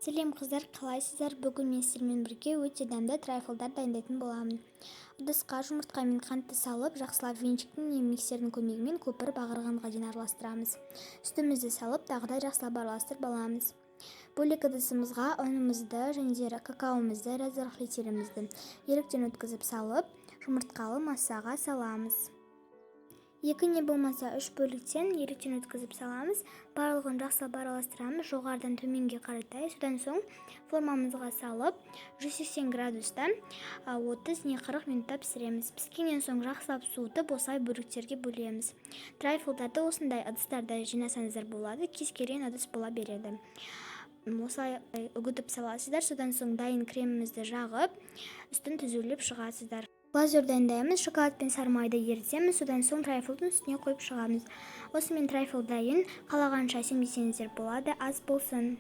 Сәлем қыздар, қалайсыздар? Бүгін мен сіздермен бірге өте дәмді трайфлдар дайындайтын боламын. Ыдысқа жұмыртқа мен қантты салып, жақсылап венчиктің не миксердің көмегімен көпіріп ағарғанға дейін араластырамыз. Сүтімізді салып, тағы да жақсылап араластырып аламыз. Бөлек ыдысымызға ұнымызды және де какаомызды, разрыхлителімізді еліктен өткізіп салып, жұмыртқалы массаға саламыз. 2 не болмаса 3 бөліктен еліктен өткізіп саламыз. Барлығын жақсылап араластырамыз, жоғарыдан төменге қаратай. Содан соң формамызға салып 180 градуста 30 не 40 минутта пісіреміз. Піскеннен соң жақсылап суытып, осылай бөліктерге бөлеміз. Трайфлдарды осындай ыдыстарда жинасаңыздар болады, кез келген ыдыс бола береді. Осылай үгітіп саласыздар, содан соң дайын кремімізді жағып, үстін түзулеп шығасыздар. Глазур дайындаймыз, шоколад пен сармайды ерітеміз, содан соң трайфлдың үстіне қойып шығамыз. Осымен трайфл дайын, қалағанша семдесеңіздер болады, аз болсын.